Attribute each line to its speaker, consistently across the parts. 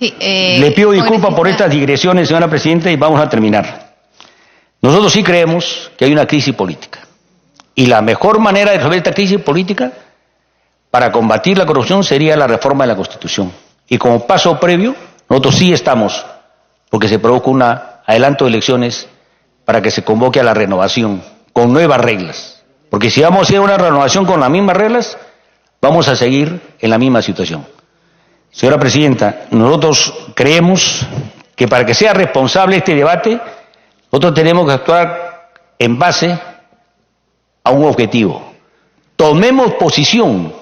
Speaker 1: Sí,
Speaker 2: Le pido disculpas por estas digresiones, señora Presidenta, y vamos a terminar. Nosotros sí creemos que hay una crisis política. Y la mejor manera de resolver esta crisis política para combatir la corrupción sería la reforma de la Constitución. Y como paso previo, nosotros sí estamos porque se produzca un adelanto de elecciones para que se convoque a la renovación con nuevas reglas. Porque si vamos a hacer una renovación con las mismas reglas, vamos a seguir en la misma situación. Señora Presidenta, nosotros creemos que para que sea responsable este debate, nosotros tenemos que actuar en base a un objetivo. Tomemos posición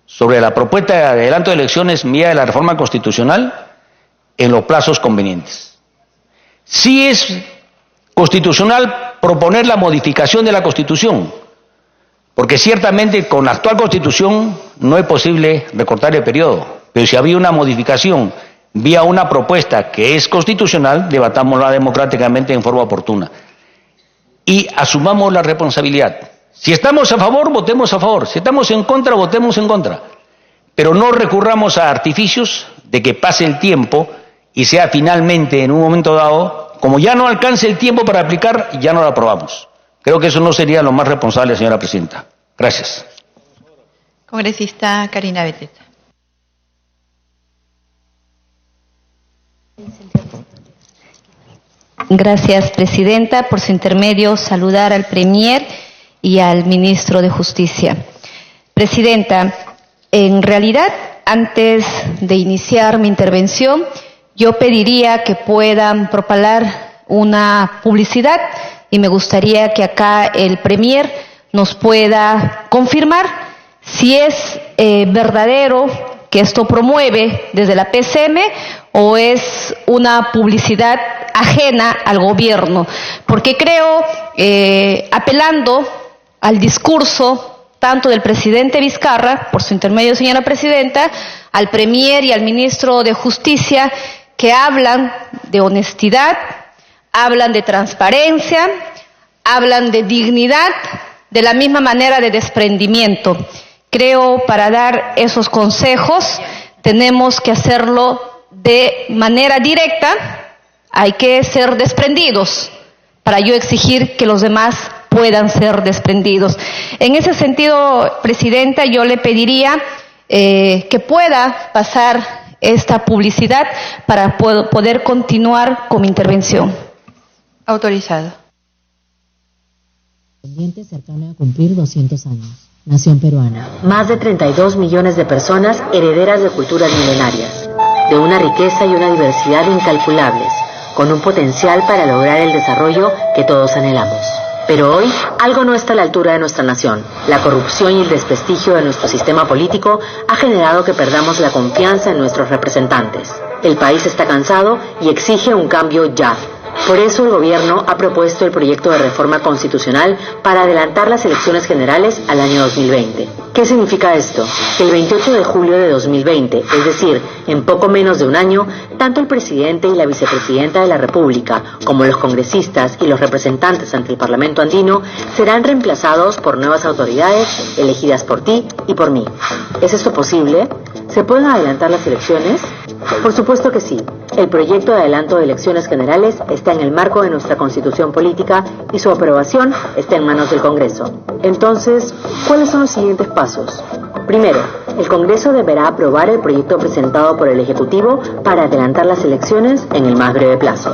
Speaker 2: sobre la propuesta de adelanto de elecciones vía de la reforma constitucional en los plazos convenientes. Sí es constitucional proponer la modificación de la Constitución, porque ciertamente con la actual Constitución no es posible recortar el periodo. Pero si había una modificación vía una propuesta que es constitucional, debatámosla democráticamente en forma oportuna. Y asumamos la responsabilidad. Si estamos a favor, votemos a favor. Si estamos en contra, votemos en contra. Pero no recurramos a artificios de que pase el tiempo y sea finalmente, en un momento dado, como ya no alcance el tiempo para aplicar, ya no la aprobamos. Creo que eso no sería lo más responsable, señora Presidenta. Gracias.
Speaker 1: Congresista Karina Beteta.
Speaker 3: Gracias, Presidenta. Por su intermedio, saludar al Premier y al Ministro de Justicia. Presidenta, en realidad, antes de iniciar mi intervención, yo pediría que puedan propalar una publicidad y me gustaría que acá el Premier nos pueda confirmar si es verdadero que esto promueve desde la PCM o es una publicidad ajena al gobierno, porque creo, apelando al discurso tanto del presidente Vizcarra, por su intermedio, señora Presidenta, al Premier y al Ministro de Justicia, que hablan de honestidad, hablan de transparencia, hablan de dignidad, de la misma manera de desprendimiento. Creo, para dar esos consejos, tenemos que hacerlo de manera directa, hay que ser desprendidos para yo exigir que los demás puedan ser desprendidos. En ese sentido, Presidenta, yo le pediría que pueda pasar esta publicidad para poder continuar con mi intervención.
Speaker 1: Autorizado.
Speaker 4: Cercano a cumplir 200 años. Nación peruana.
Speaker 5: Más de 32 millones de personas herederas de culturas milenarias, de una riqueza y una diversidad incalculables, con un potencial para lograr el desarrollo que todos anhelamos. Pero hoy, algo no está a la altura de nuestra nación. La corrupción y el desprestigio de nuestro sistema político ha generado que perdamos la confianza en nuestros representantes. El país está cansado y exige un cambio ya. Por eso el gobierno ha propuesto el proyecto de reforma constitucional para adelantar las elecciones generales al año 2020. ¿Qué significa esto? Que el 28 de julio de 2020, es decir, en poco menos de un año, tanto el presidente y la vicepresidenta de la República, como los congresistas y los representantes ante el Parlamento andino, serán reemplazados por nuevas autoridades elegidas por ti y por mí. ¿Es esto posible? ¿Se pueden adelantar las elecciones? Por supuesto que sí. El proyecto de adelanto de elecciones generales está en el marco de nuestra Constitución política y su aprobación está en manos del Congreso. Entonces, ¿cuáles son los siguientes pasos? Primero, el Congreso deberá aprobar el proyecto presentado por el Ejecutivo para adelantar las elecciones en el más breve plazo.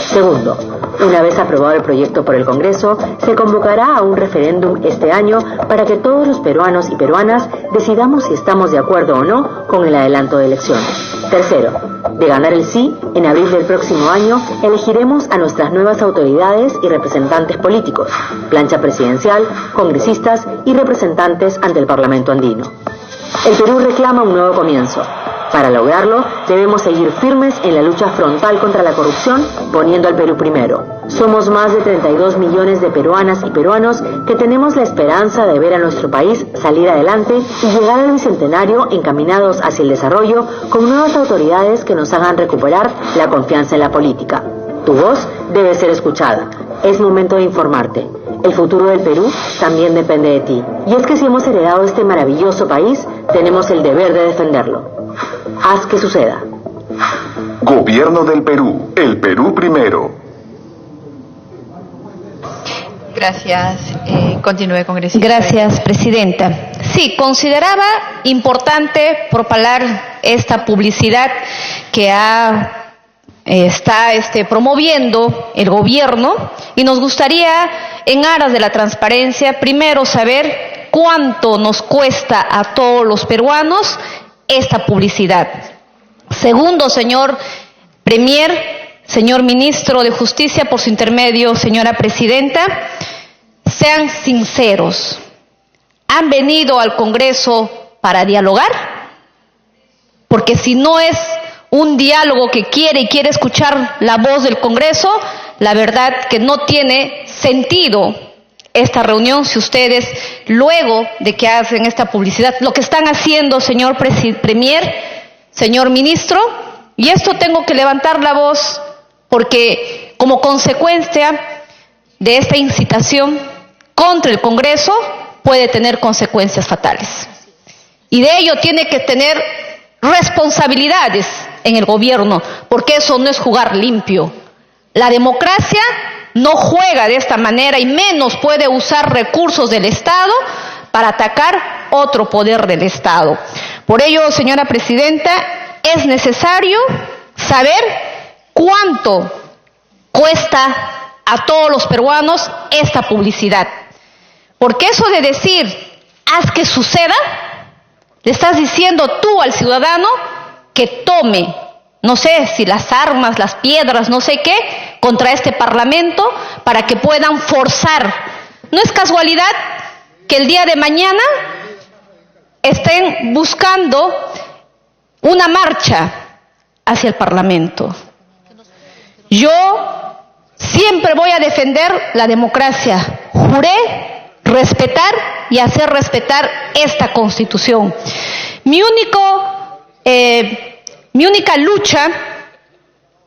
Speaker 5: Segundo, una vez aprobado el proyecto por el Congreso, se convocará a un referéndum este año para que todos los peruanos y peruanas decidamos si estamos de acuerdo o no con el adelanto de elecciones. Tercero, de ganar el sí, en abril del próximo año elegiremos a nuestras nuevas autoridades y representantes políticos, plancha presidencial, congresistas y representantes ante el Parlamento andino. El Perú reclama un nuevo comienzo. Para lograrlo, debemos seguir firmes en la lucha frontal contra la corrupción, poniendo al Perú primero. Somos más de 32 millones de peruanas y peruanos que tenemos la esperanza de ver a nuestro país salir adelante y llegar al bicentenario encaminados hacia el desarrollo con nuevas autoridades que nos hagan recuperar la confianza en la política. Tu voz debe ser escuchada. Es momento de informarte. El futuro del Perú también depende de ti. Y es que si hemos heredado este maravilloso país, tenemos el deber de defenderlo. Haz que suceda.
Speaker 6: Gobierno del Perú. El Perú primero.
Speaker 1: Gracias. Continúe, congresista.
Speaker 3: Gracias, presidenta. Sí, consideraba importante propalar esta publicidad que está promoviendo el gobierno, y nos gustaría, en aras de la transparencia, primero saber cuánto nos cuesta a todos los peruanos esta publicidad. Segundo, señor Premier, señor Ministro de Justicia, por su intermedio, señora Presidenta, sean sinceros. ¿Han venido al Congreso para dialogar? Porque si no es un diálogo que quiere escuchar la voz del Congreso, la verdad que no tiene sentido esta reunión si ustedes, luego de que hacen esta publicidad, lo que están haciendo, señor Premier, señor Ministro, y esto tengo que levantar la voz porque como consecuencia de esta incitación contra el Congreso puede tener consecuencias fatales. Y de ello tiene que tener responsabilidades en el gobierno, porque eso no es jugar limpio. La democracia no juega de esta manera y menos puede usar recursos del Estado para atacar otro poder del Estado. Por ello, señora Presidenta, es necesario saber cuánto cuesta a todos los peruanos esta publicidad. Porque eso de decir, haz que suceda, le estás diciendo tú al ciudadano que tome, no sé si las armas, las piedras, no sé qué, contra este Parlamento para que puedan forzar. No es casualidad que el día de mañana estén buscando una marcha hacia el Parlamento. Yo siempre voy a defender la democracia. Juré respetar y hacer respetar esta Constitución. Mi única lucha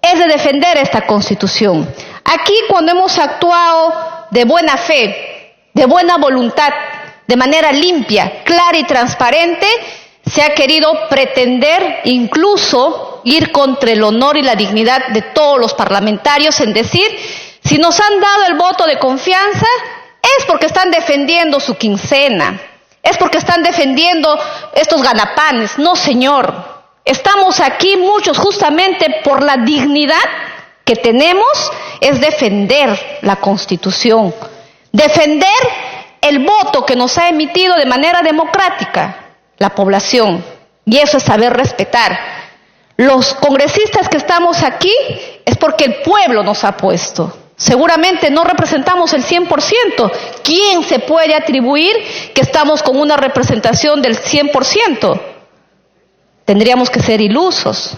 Speaker 3: es de defender esta Constitución. Aquí, cuando hemos actuado de buena fe, de buena voluntad, de manera limpia, clara y transparente, se ha querido pretender incluso ir contra el honor y la dignidad de todos los parlamentarios en decir, si nos han dado el voto de confianza, es porque están defendiendo su quincena, es porque están defendiendo estos ganapanes. No, señor, estamos aquí muchos justamente por la dignidad que tenemos, es defender la Constitución, defender el voto que nos ha emitido de manera democrática la población, y eso es saber respetar. Los congresistas que estamos aquí es porque el pueblo nos ha puesto. Seguramente no representamos el 100%. ¿Quién se puede atribuir que estamos con una representación del 100%? Tendríamos que ser ilusos.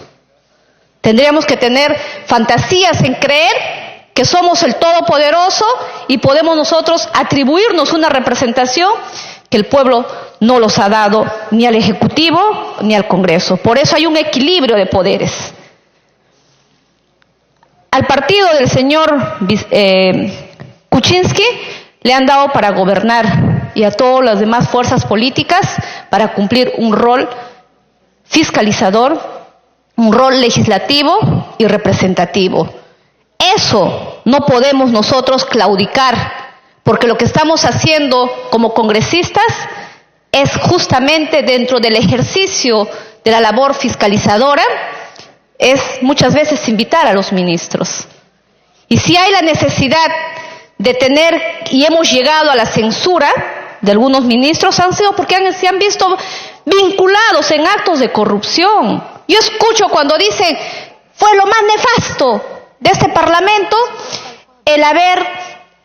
Speaker 3: Tendríamos que tener fantasías en creer que somos el todopoderoso y podemos nosotros atribuirnos una representación que el pueblo no los ha dado ni al Ejecutivo ni al Congreso. Por eso hay un equilibrio de poderes. Al partido del señor Kuczynski le han dado para gobernar y a todas las demás fuerzas políticas para cumplir un rol fiscalizador, un rol legislativo y representativo. Eso no podemos nosotros claudicar, porque lo que estamos haciendo como congresistas es justamente dentro del ejercicio de la labor fiscalizadora, es muchas veces invitar a los ministros. Y si hay la necesidad de tener, y hemos llegado a la censura de algunos ministros, han sido porque se han visto vinculados en actos de corrupción. Yo escucho cuando dicen, fue lo más nefasto de este Parlamento el haber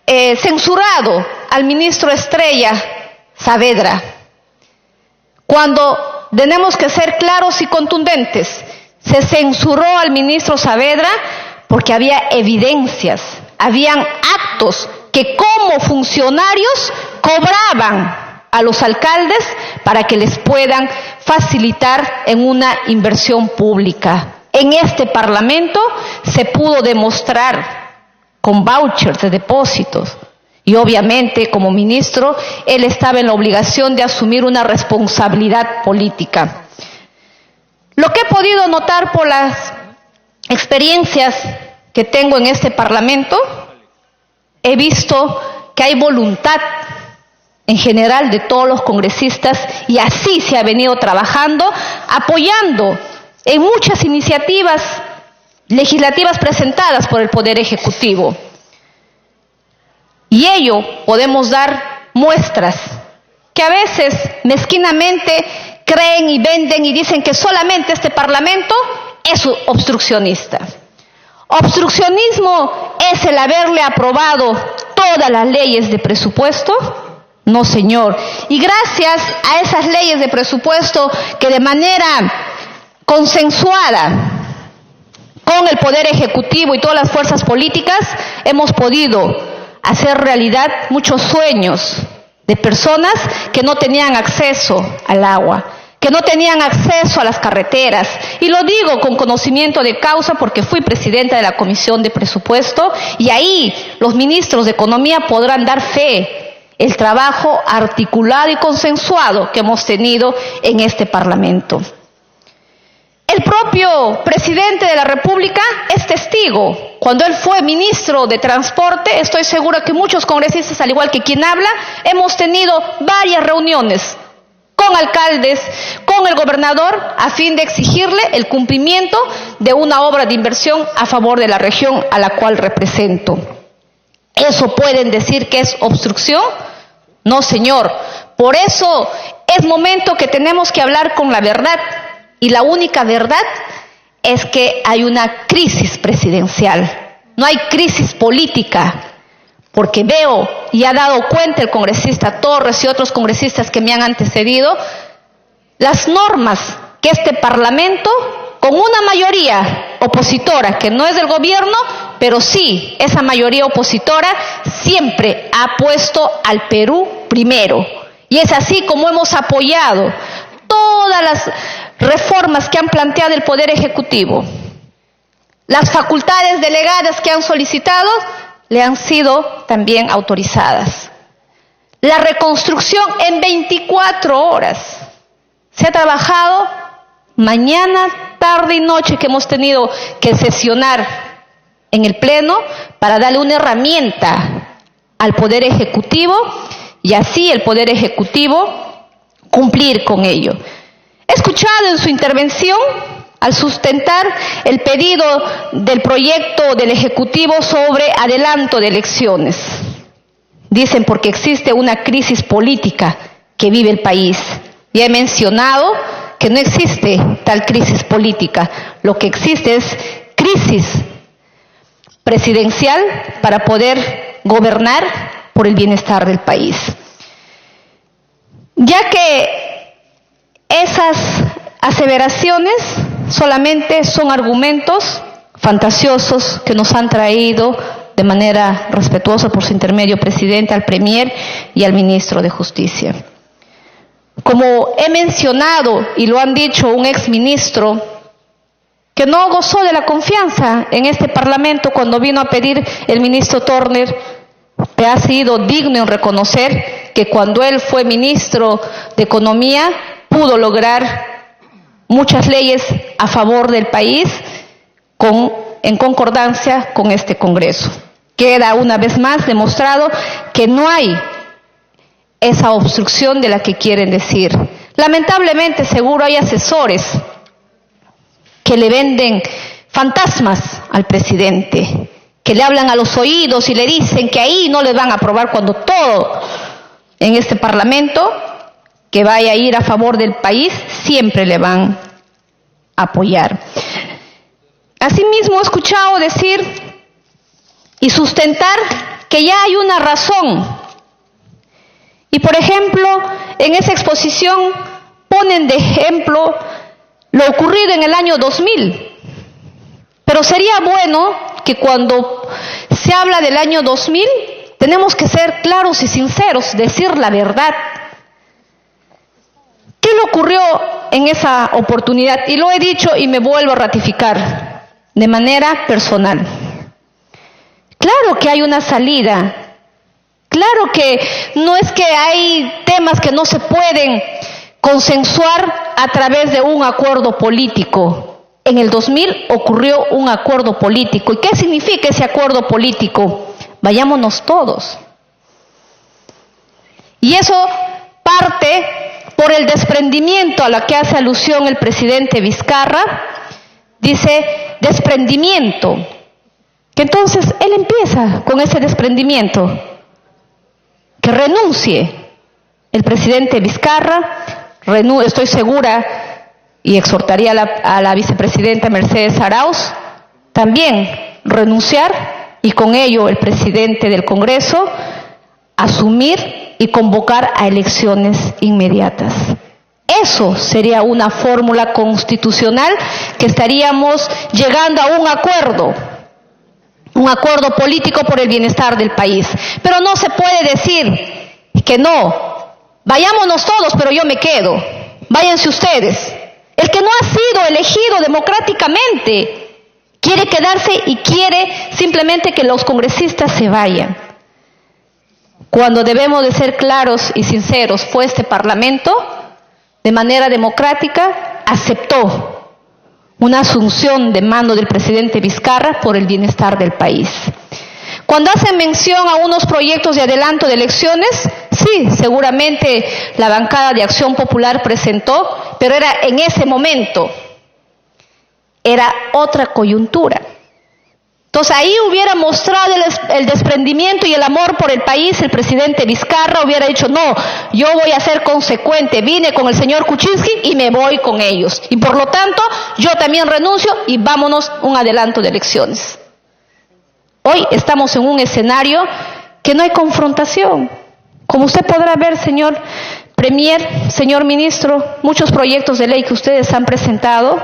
Speaker 3: censurado al ministro Estrella Saavedra, cuando tenemos que ser claros y contundentes. Se censuró al ministro Saavedra porque había evidencias, habían actos que como funcionarios cobraban a los alcaldes para que les puedan facilitar en una inversión pública. En este Parlamento se pudo demostrar con vouchers de depósitos y obviamente como ministro él estaba en la obligación de asumir una responsabilidad política. Lo que he podido notar por las experiencias que tengo en este Parlamento, he visto que hay voluntad en general de todos los congresistas y así se ha venido trabajando, apoyando en muchas iniciativas legislativas presentadas por el Poder Ejecutivo. Y ello podemos dar muestras que a veces mezquinamente creen y venden y dicen que solamente este Parlamento es obstruccionista. ¿Obstruccionismo es el haberle aprobado todas las leyes de presupuesto? No, señor. Y gracias a esas leyes de presupuesto que de manera consensuada con el Poder Ejecutivo y todas las fuerzas políticas hemos podido hacer realidad muchos sueños de personas que no tenían acceso al agua, que no tenían acceso a las carreteras. Y lo digo con conocimiento de causa porque fui presidenta de la Comisión de Presupuesto y ahí los ministros de Economía podrán dar fe el trabajo articulado y consensuado que hemos tenido en este Parlamento. El propio presidente de la República es testigo. Cuando él fue ministro de Transporte, estoy segura que muchos congresistas, al igual que quien habla, hemos tenido varias reuniones con alcaldes, con el gobernador, a fin de exigirle el cumplimiento de una obra de inversión a favor de la región a la cual represento. ¿Eso pueden decir que es obstrucción? No, señor. Por eso es momento que tenemos que hablar con la verdad. Y la única verdad es que hay una crisis presidencial. No hay crisis política. Porque veo, y ha dado cuenta el congresista Torres y otros congresistas que me han antecedido, las normas que este Parlamento, con una mayoría opositora, que no es del gobierno, pero sí, esa mayoría opositora siempre ha puesto al Perú primero. Y es así como hemos apoyado todas las reformas que han planteado el Poder Ejecutivo. Las facultades delegadas que han solicitado le han sido también autorizadas. La reconstrucción en 24 horas. Se ha trabajado mañana, tarde y noche que hemos tenido que sesionar en el Pleno para darle una herramienta al Poder Ejecutivo y así el Poder Ejecutivo cumplir con ello. He escuchado en su intervención, al sustentar el pedido del proyecto del Ejecutivo sobre adelanto de elecciones. Dicen porque existe una crisis política que vive el país. Ya he mencionado que no existe tal crisis política. Lo que existe es crisis presidencial para poder gobernar por el bienestar del país. Ya que esas aseveraciones solamente son argumentos fantasiosos que nos han traído de manera respetuosa por su intermedio presidente al Premier y al ministro de Justicia. Como he mencionado y lo han dicho un exministro que no gozó de la confianza en este Parlamento cuando vino a pedir el ministro Turner, que ha sido digno en reconocer que cuando él fue ministro de Economía pudo lograr muchas leyes a favor del país en concordancia con este Congreso. Queda una vez más demostrado que no hay esa obstrucción de la que quieren decir. Lamentablemente, seguro hay asesores que le venden fantasmas al presidente, que le hablan a los oídos y le dicen que ahí no le van a aprobar cuando todo en este Parlamento que vaya a ir a favor del país, siempre le van a apoyar. Asimismo, he escuchado decir y sustentar que ya hay una razón. Y, por ejemplo, en esa exposición ponen de ejemplo lo ocurrido en el año 2000. Pero sería bueno que cuando se habla del año 2000, tenemos que ser claros y sinceros, decir la verdad. ¿Qué le ocurrió en esa oportunidad? Y lo he dicho y me vuelvo a ratificar de manera personal. Claro que hay una salida. Claro que no es que hay temas que no se pueden consensuar a través de un acuerdo político. en el 2000 ocurrió un acuerdo político. ¿Y qué significa ese acuerdo político? Vayámonos todos. Y eso parte por el desprendimiento a la que hace alusión el presidente Vizcarra. Dice desprendimiento. Que entonces él empieza con ese desprendimiento. Que renuncie el presidente Vizcarra. Estoy segura y exhortaría a la vicepresidenta Mercedes Arauz también renunciar, y con ello el presidente del Congreso asumir y convocar a elecciones inmediatas. Eso sería una fórmula constitucional que estaríamos llegando a un acuerdo político por el bienestar del país. Pero no se puede decir que no, vayámonos todos, pero yo me quedo, váyanse ustedes. El que no ha sido elegido democráticamente quiere quedarse y quiere simplemente que los congresistas se vayan. Cuando debemos de ser claros y sinceros, fue este Parlamento, de manera democrática, aceptó una asunción de mando del presidente Vizcarra por el bienestar del país. Cuando hacen mención a unos proyectos de adelanto de elecciones, sí, seguramente la bancada de Acción Popular presentó, pero era en ese momento, era otra coyuntura. Entonces ahí hubiera mostrado el desprendimiento y el amor por el país. El presidente Vizcarra hubiera dicho, no, yo voy a ser consecuente, vine con el señor Kuczynski y me voy con ellos. Y por lo tanto, yo también renuncio y vámonos un adelanto de elecciones. Hoy estamos en un escenario que no hay confrontación. Como usted podrá ver, señor Premier, señor ministro, muchos proyectos de ley que ustedes han presentado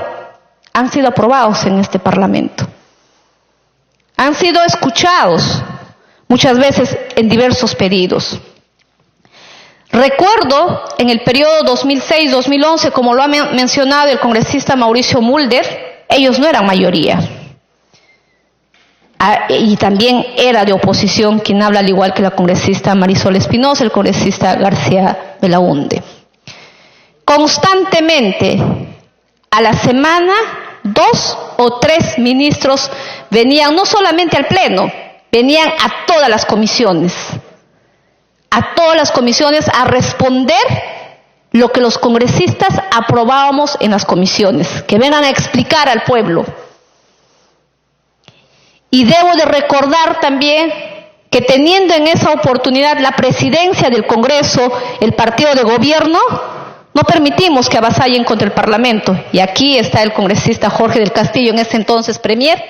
Speaker 3: han sido aprobados en este Parlamento. Han sido escuchados muchas veces en diversos pedidos. Recuerdo en el periodo 2006-2011, como lo ha mencionado el congresista Mauricio Mulder, ellos no eran mayoría. Y también era de oposición quien habla, al igual que la congresista Marisol Espinosa, el congresista García Belaunde. Constantemente, a la semana, 2 o 3 ministros venían no solamente al Pleno, venían a todas las comisiones a responder lo que los congresistas aprobábamos en las comisiones, que vengan a explicar al pueblo. Y debo de recordar también que teniendo en esa oportunidad la presidencia del Congreso, el partido de gobierno, no permitimos que avasallen contra el Parlamento. Y aquí está el congresista Jorge del Castillo, en ese entonces Premier,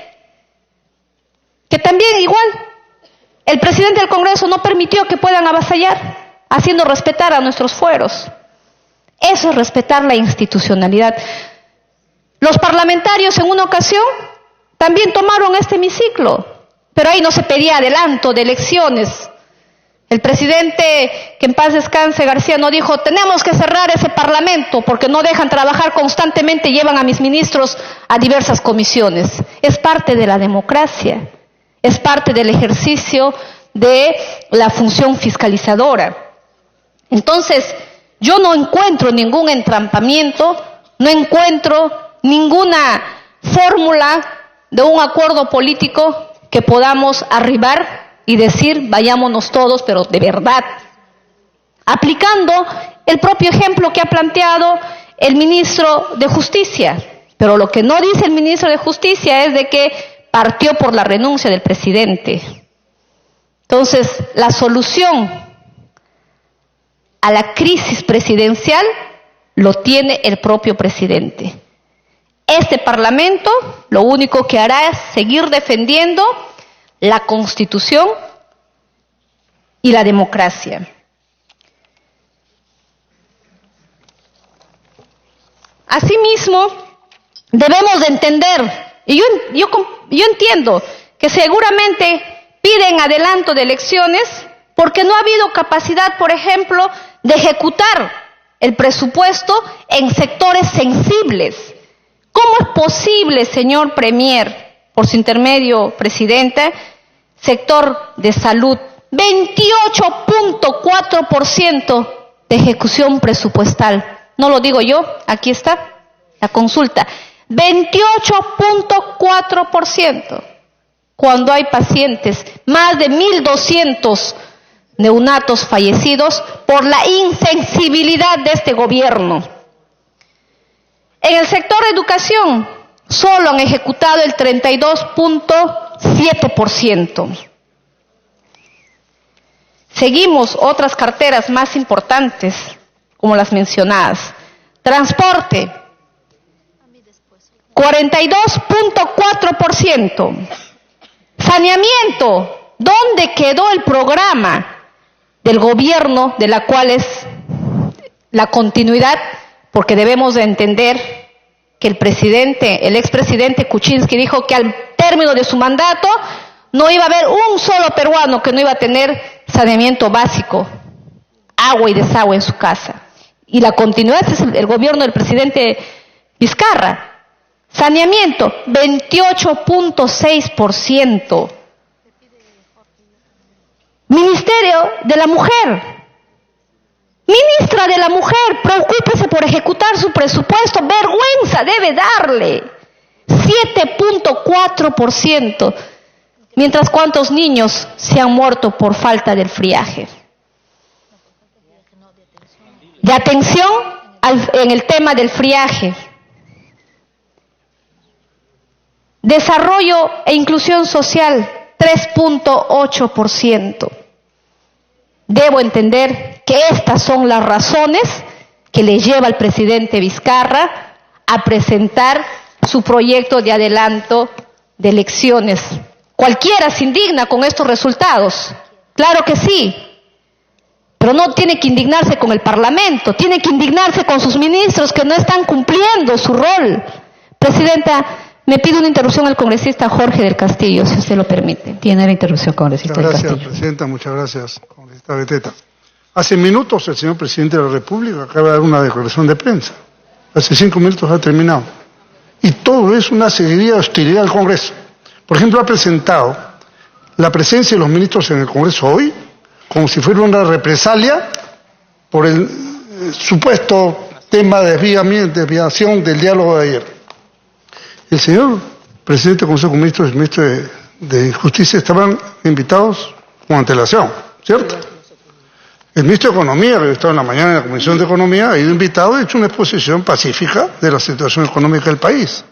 Speaker 3: que también igual, el presidente del Congreso no permitió que puedan avasallar, haciendo respetar a nuestros fueros. Eso es respetar la institucionalidad. Los parlamentarios en una ocasión también tomaron este hemiciclo, pero ahí no se pedía adelanto de elecciones. El presidente, que en paz descanse, García, no dijo, tenemos que cerrar ese Parlamento porque no dejan trabajar constantemente, llevan a mis ministros a diversas comisiones. Es parte de la democracia, es parte del ejercicio de la función fiscalizadora. Entonces, yo no encuentro ningún entrampamiento, no encuentro ninguna fórmula de un acuerdo político que podamos arribar y decir, vayámonos todos, pero de verdad, aplicando el propio ejemplo que ha planteado el ministro de Justicia. Pero lo que no dice el ministro de Justicia es de que partió por la renuncia del presidente. Entonces, la solución a la crisis presidencial lo tiene el propio presidente. Este Parlamento lo único que hará es seguir defendiendo la Constitución y la democracia. Asimismo, debemos de entender, y yo entiendo que seguramente piden adelanto de elecciones porque no ha habido capacidad, por ejemplo, de ejecutar el presupuesto en sectores sensibles. ¿Cómo es posible, señor Premier, por su intermedio, presidente, sector de salud, 28.4% de ejecución presupuestal? No lo digo yo, aquí está la consulta. 28.4%. Cuando hay pacientes, más de 1.200 neonatos fallecidos por la insensibilidad de este gobierno. En el sector de educación, solo han ejecutado el 32.7%. Seguimos otras carteras más importantes, como las mencionadas. Transporte, 42.4%. Saneamiento, ¿dónde quedó el programa del gobierno, de la cual es la continuidad? Porque debemos de entender que el expresidente Kuczynski dijo que al término de su mandato no iba a haber un solo peruano que no iba a tener saneamiento básico, agua y desagüe en su casa. Y la continuidad es el gobierno del presidente Vizcarra. Saneamiento, 28.6%. Ministerio de la Mujer. Ministra de la Mujer, preocúpese por ejecutar su presupuesto. Vergüenza debe darle. 7.4%. Mientras, ¿cuántos niños se han muerto por falta del friaje? De atención en el tema del friaje. Desarrollo e inclusión social, 3.8%. Debo entender que estas son las razones que le lleva al presidente Vizcarra a presentar su proyecto de adelanto de elecciones. Cualquiera se indigna con estos resultados, claro que sí, pero no tiene que indignarse con el Parlamento, tiene que indignarse con sus ministros que no están cumpliendo su rol. Presidenta, me pide una interrupción al congresista Jorge del Castillo, si usted lo permite. Tiene la interrupción, congresista del Castillo.
Speaker 7: Muchas gracias, Presidenta. Muchas gracias, congresista Beteta. Hace minutos el señor Presidente de la República acaba de dar una declaración de prensa. Hace 5 minutos ha terminado. Y todo es una seguidilla de hostilidad al Congreso. Por ejemplo, ha presentado la presencia de los ministros en el Congreso hoy como si fuera una represalia por el supuesto tema de desviación del diálogo de ayer. El señor presidente del Consejo de Ministros y el ministro de Justicia estaban invitados con antelación, ¿cierto? El ministro de Economía, que estaba en la mañana en la Comisión de Economía, ha ido invitado y ha hecho una exposición pacífica de la situación económica del país.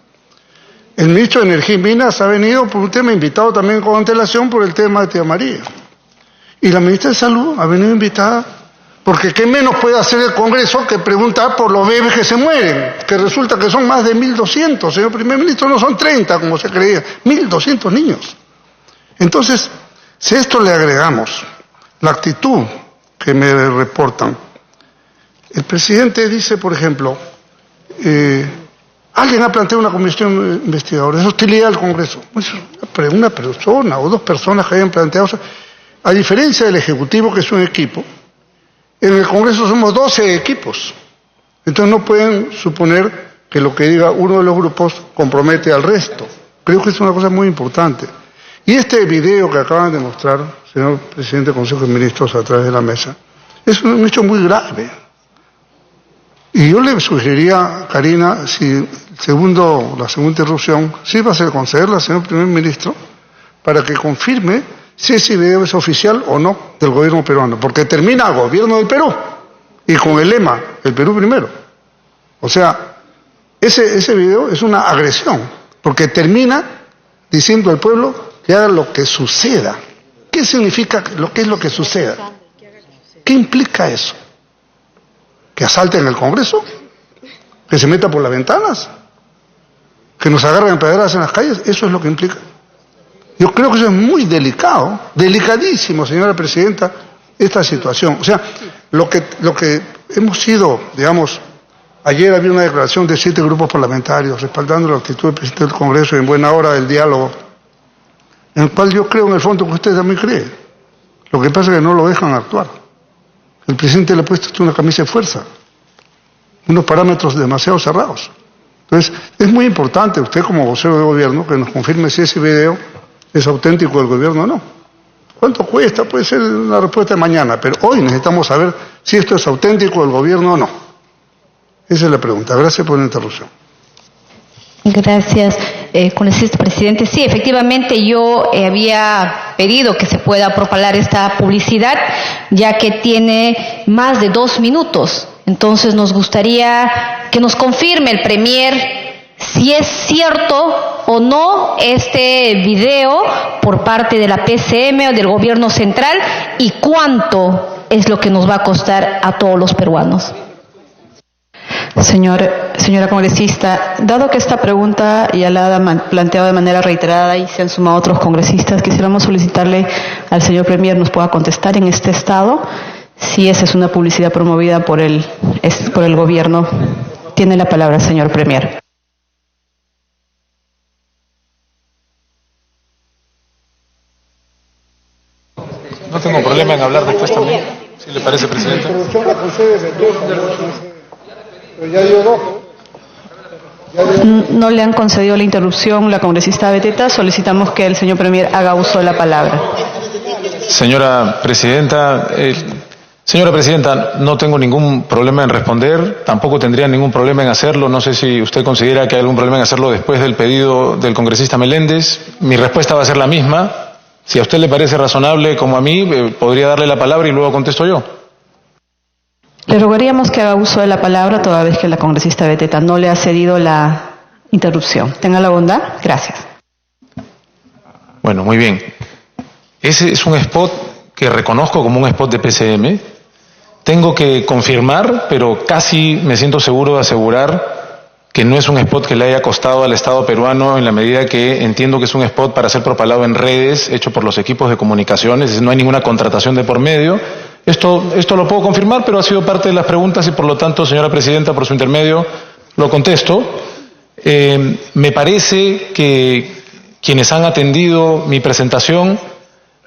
Speaker 7: El ministro de Energía y Minas ha venido por un tema invitado también con antelación por el tema de Tía María. Y la ministra de Salud ha venido invitada porque ¿qué menos puede hacer el Congreso que preguntar por los bebés que se mueren? Que resulta que son más de 1.200, señor primer ministro, no son 30 como se creía, 1.200 niños. Entonces, si a esto le agregamos la actitud que me reportan, el presidente dice, por ejemplo, alguien ha planteado una comisión investigadora, es hostilidad al Congreso. Una persona o 2 personas que hayan planteado, a diferencia del Ejecutivo, que es un equipo, en el Congreso somos 12 equipos. Entonces no pueden suponer que lo que diga uno de los grupos compromete al resto. Creo que es una cosa muy importante. Y este video que acaban de mostrar, señor presidente del Consejo de Ministros, a través de la mesa, es un hecho muy grave. Y yo le sugeriría, Karina, si la segunda interrupción, sí va a ser concederla al señor primer ministro, para que confirme si ese video es oficial o no del gobierno peruano, porque termina gobierno del Perú y con el lema el Perú primero. O sea, ese video es una agresión, porque termina diciendo al pueblo que haga lo que suceda. ¿Qué significa qué es lo que suceda? ¿Qué implica eso? ¿Que asalten el Congreso? ¿Que se meta por las ventanas? ¿Que nos agarren a pedradas en las calles? Eso es lo que implica. Yo creo que eso es muy delicado, delicadísimo, señora presidenta, esta situación. O sea, lo que hemos sido, digamos, ayer había una declaración de 7 grupos parlamentarios respaldando la actitud del presidente del Congreso en buena hora del diálogo, en el cual yo creo en el fondo que usted también cree. Lo que pasa es que no lo dejan actuar. El presidente le ha puesto una camisa de fuerza, unos parámetros demasiado cerrados. Entonces, es muy importante usted como vocero de gobierno que nos confirme si ese video es auténtico del gobierno o no. ¿Cuánto cuesta? Puede ser una respuesta de mañana, pero hoy necesitamos saber si esto es auténtico del gobierno o no. Esa es la pregunta. Gracias por la interrupción.
Speaker 3: Gracias, congresista presidente. Sí, efectivamente yo había pedido que se pueda propalar esta publicidad, ya que tiene más de 2 minutos. Entonces nos gustaría que nos confirme el Premier si es cierto o no este video por parte de la PCM o del gobierno central y cuánto es lo que nos va a costar a todos los peruanos.
Speaker 8: Señora congresista, dado que esta pregunta ya la ha planteado de manera reiterada y se han sumado otros congresistas, quisiéramos solicitarle al señor Premier nos pueda contestar en este estado si esa es una publicidad promovida por el gobierno. Tiene la palabra, señor Premier.
Speaker 9: No tengo problema en hablar después también, si le parece, presidente.
Speaker 8: No le han concedido la interrupción la congresista Beteta. Solicitamos que el señor Premier haga uso de la palabra.
Speaker 9: Señora presidenta, no tengo ningún problema en responder, tampoco tendría ningún problema en hacerlo. No sé si usted considera que hay algún problema en hacerlo después del pedido del congresista Meléndez. Mi respuesta va a ser la misma. Si a usted le parece razonable como a mí, podría darle la palabra y luego contesto yo.
Speaker 8: Le rogaríamos que haga uso de la palabra toda vez que la congresista Beteta no le ha cedido la interrupción. Tenga la bondad. Gracias.
Speaker 9: Bueno, muy bien. Ese es un spot que reconozco como un spot de PCM. Tengo que confirmar, pero casi me siento seguro de asegurar que no es un spot que le haya costado al Estado peruano, en la medida que entiendo que es un spot para ser propalado en redes, hecho por los equipos de comunicaciones. No hay ninguna contratación de por medio. Esto lo puedo confirmar, pero ha sido parte de las preguntas y por lo tanto, señora presidenta, por su intermedio, lo contesto. Me parece que quienes han atendido mi presentación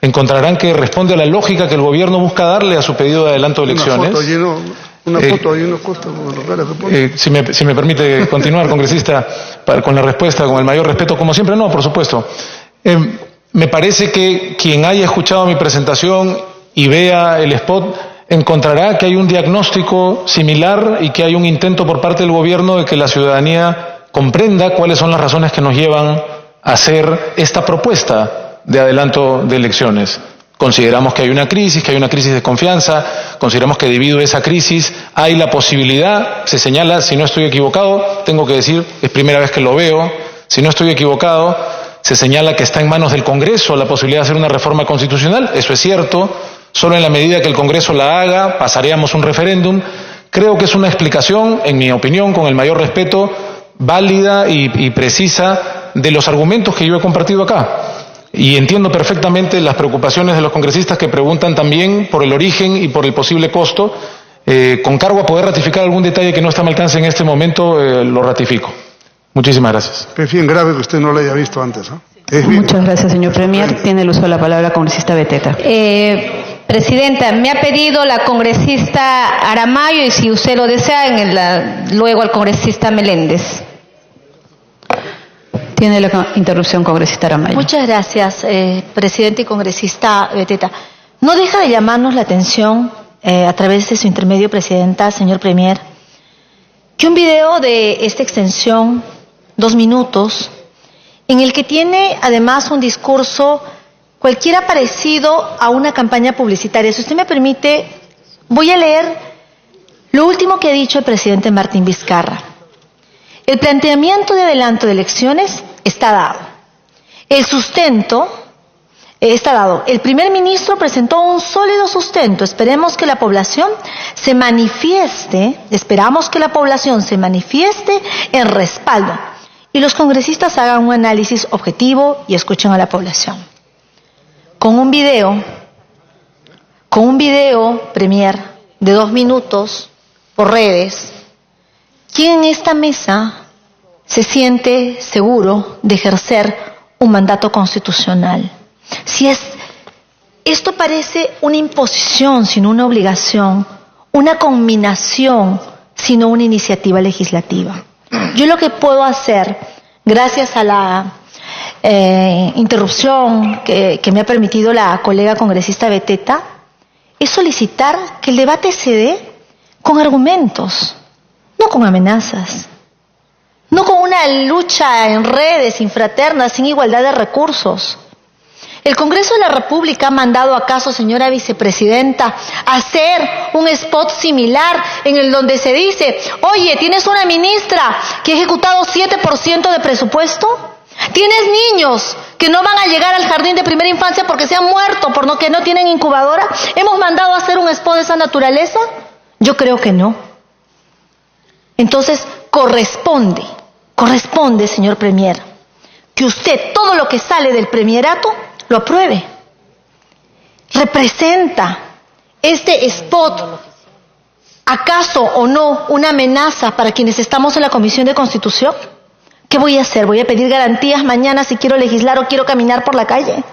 Speaker 9: encontrarán que responde a la lógica que el gobierno busca darle a su pedido de adelanto de elecciones. Si me permite continuar, congresista, con la respuesta, con el mayor respeto, como siempre, no, por supuesto. Me parece que quien haya escuchado mi presentación y vea el spot, encontrará que hay un diagnóstico similar y que hay un intento por parte del gobierno de que la ciudadanía comprenda cuáles son las razones que nos llevan a hacer esta propuesta de adelanto de elecciones. Consideramos que hay una crisis de confianza, consideramos que debido a esa crisis hay la posibilidad, se señala, si no estoy equivocado, tengo que decir, es primera vez que lo veo, si no estoy equivocado, se señala que está en manos del Congreso la posibilidad de hacer una reforma constitucional, eso es cierto, solo en la medida que el Congreso la haga, pasaríamos un referéndum. Creo que es una explicación, en mi opinión, con el mayor respeto, válida y precisa de los argumentos que yo he compartido acá. Y entiendo perfectamente las preocupaciones de los congresistas que preguntan también por el origen y por el posible costo. Con cargo a poder ratificar algún detalle que no está a mi alcance en este momento, lo ratifico. Muchísimas gracias.
Speaker 7: Es bien grave que usted no lo haya visto antes, ¿no?
Speaker 8: Muchas gracias, señor Premier. Tiene el uso de la palabra congresista Beteta.
Speaker 3: Presidenta, me ha pedido la congresista Aramayo y si usted lo desea, luego al congresista Meléndez.
Speaker 8: Tiene la interrupción, congresista Aramayo.
Speaker 10: Muchas gracias, presidente y congresista Beteta. No deja de llamarnos la atención, a través de su intermedio, presidenta, señor Premier, que un video de esta extensión, 2 minutos, en el que tiene además un discurso cualquiera parecido a una campaña publicitaria. Si usted me permite, voy a leer lo último que ha dicho el presidente Martín Vizcarra. El planteamiento de adelanto de elecciones está dado. El sustento está dado. El primer ministro presentó un sólido sustento. Esperamos que la población se manifieste en respaldo. Y los congresistas hagan un análisis objetivo y escuchen a la población. Con un video, Premier, de 2 minutos por redes, ¿quién en esta mesa se siente seguro de ejercer un mandato constitucional? Esto parece una imposición, sino una obligación, una conminación, sino una iniciativa legislativa. Yo lo que puedo hacer, gracias a la interrupción que me ha permitido la colega congresista Beteta, es solicitar que el debate se dé con argumentos, no con amenazas. no con una lucha en redes infraternas sin igualdad de recursos. El Congreso de la República ha mandado acaso, señora vicepresidenta, a hacer un spot similar en el donde se dice, oye, tienes una ministra que ha ejecutado 7% de presupuesto, tienes niños que no van a llegar al jardín de primera infancia porque se han muerto, porque no tienen incubadora. ¿Hemos mandado a hacer un spot de esa naturaleza? Yo creo que no. Entonces, corresponde, señor Premier, que usted todo lo que sale del premierato lo apruebe. ¿Representa este spot acaso o no una amenaza para quienes estamos en la Comisión de Constitución? ¿Qué voy a hacer? ¿Voy a pedir garantías mañana si quiero legislar o quiero caminar por la calle?